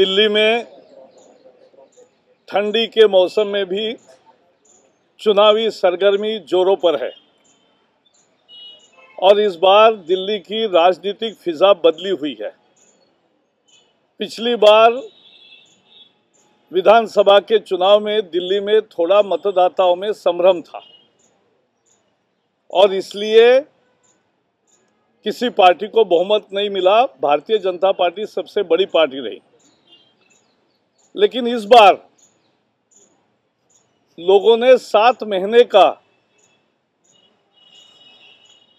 दिल्ली में ठंडी के मौसम में भी चुनावी सरगर्मी जोरों पर है और इस बार दिल्ली की राजनीतिक फिजा बदली हुई है। पिछली बार विधानसभा के चुनाव में दिल्ली में थोड़ा मतदाताओं में संभ्रम था और इसलिए किसी पार्टी को बहुमत नहीं मिला। भारतीय जनता पार्टी सबसे बड़ी पार्टी रही, लेकिन इस बार लोगों ने 7 महीने का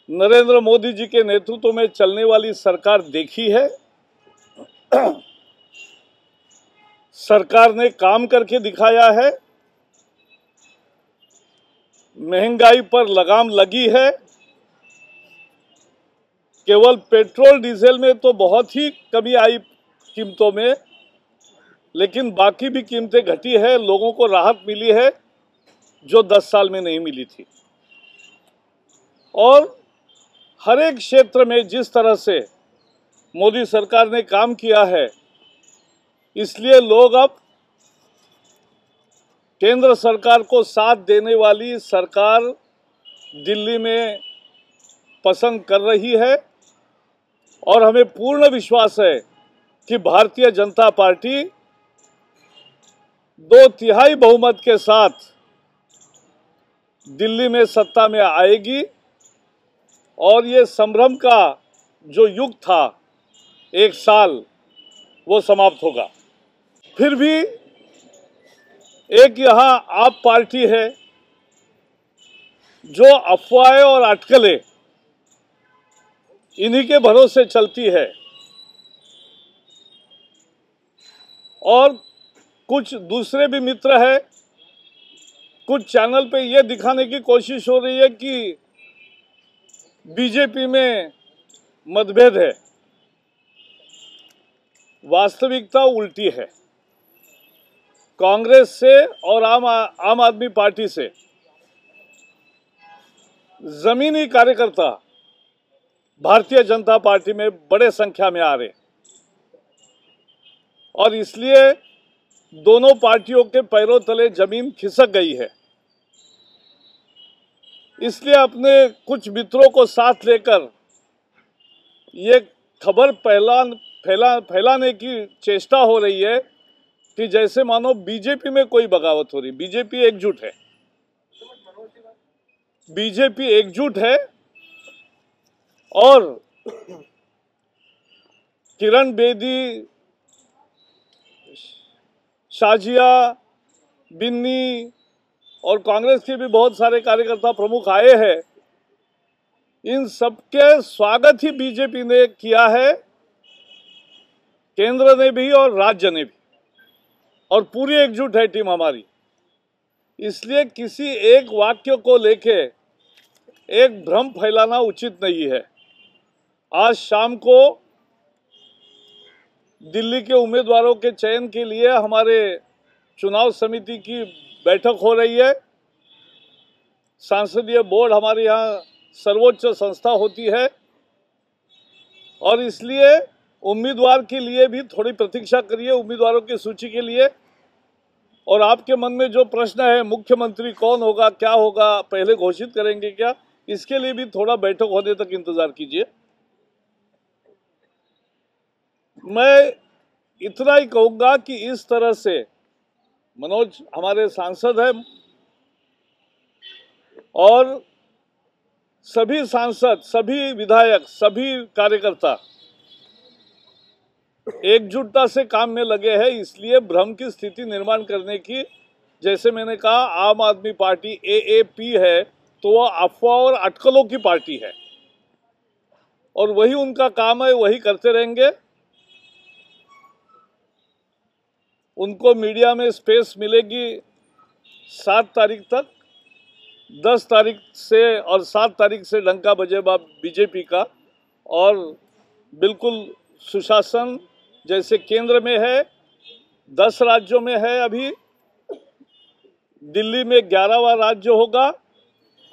नरेंद्र मोदी जी के नेतृत्व में चलने वाली सरकार देखी है। सरकार ने काम करके दिखाया है, महंगाई पर लगाम लगी है। केवल पेट्रोल डीजल में तो बहुत ही कमी आई कीमतों में, लेकिन बाकी भी कीमतें घटी है। लोगों को राहत मिली है जो 10 साल में नहीं मिली थी। और हर एक क्षेत्र में जिस तरह से मोदी सरकार ने काम किया है, इसलिए लोग अब केंद्र सरकार को साथ देने वाली सरकार दिल्ली में पसंद कर रही है। और हमें पूर्ण विश्वास है कि भारतीय जनता पार्टी 2/3 बहुमत के साथ दिल्ली में सत्ता में आएगी और ये संभ्रम का जो युग था 1 साल, वो समाप्त होगा। फिर भी एक यहाँ आप पार्टी है जो अफवाहें और अटकलें इन्हीं के भरोसे चलती है और कुछ दूसरे भी मित्र हैं। कुछ चैनल पे ये दिखाने की कोशिश हो रही है कि बीजेपी में मतभेद है। वास्तविकता उल्टी है। कांग्रेस से और आम आदमी पार्टी से जमीनी कार्यकर्ता भारतीय जनता पार्टी में बड़े संख्या में आ रहे और इसलिए दोनों पार्टियों के पैरों तले जमीन खिसक गई है। इसलिए अपने कुछ मित्रों को साथ लेकर ये खबर फैलाने की चेष्टा हो रही है कि जैसे मानो बीजेपी में कोई बगावत हो रही। बीजेपी एकजुट है, बीजेपी एकजुट है और किरण बेदी, शाजिया, बिन्नी और कांग्रेस के भी बहुत सारे कार्यकर्ता प्रमुख आए हैं। इन सबके स्वागत ही बीजेपी ने किया है, केंद्र ने भी और राज्य ने भी, और पूरी एकजुट है टीम हमारी। इसलिए किसी एक वाक्य को लेके एक भ्रम फैलाना उचित नहीं है। आज शाम को दिल्ली के उम्मीदवारों के चयन के लिए हमारे चुनाव समिति की बैठक हो रही है। संसदीय बोर्ड हमारे यहाँ सर्वोच्च संस्था होती है और इसलिए उम्मीदवार के लिए भी थोड़ी प्रतीक्षा करिए, उम्मीदवारों की सूची के लिए। और आपके मन में जो प्रश्न है, मुख्यमंत्री कौन होगा, क्या होगा, पहले घोषित करेंगे क्या, इसके लिए भी थोड़ा बैठक होने तक इंतजार कीजिए। मैं इतना ही कहूंगा कि इस तरह से मनोज हमारे सांसद हैं और सभी सांसद, सभी विधायक, सभी कार्यकर्ता एकजुटता से काम में लगे हैं। इसलिए भ्रम की स्थिति निर्माण करने की, जैसे मैंने कहा, आम आदमी पार्टी AAP है तो वह अफवाह और अटकलों की पार्टी है और वही उनका काम है, वही करते रहेंगे। उनको मीडिया में स्पेस मिलेगी 7 तारीख तक। 10 तारीख से और 7 तारीख से डंका बजेगा बीजेपी का और बिल्कुल सुशासन जैसे केंद्र में है, 10 राज्यों में है। अभी दिल्ली में 11वां राज्य होगा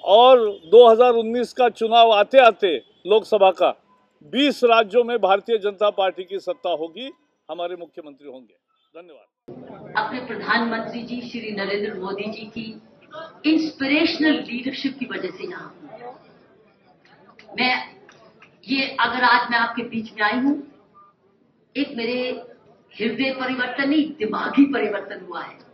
और 2019 का चुनाव आते आते लोकसभा का 20 राज्यों में भारतीय जनता पार्टी की सत्ता होगी, हमारे मुख्यमंत्री होंगे। धन्यवाद। अपने प्रधानमंत्री जी श्री नरेंद्र मोदी जी की इंस्पिरेशनल लीडरशिप की वजह से यहाँ हूं। मैं ये अगर आज मैं आपके बीच में आई हूं, एक मेरे हृदय परिवर्तन नहीं, दिमागी परिवर्तन हुआ है।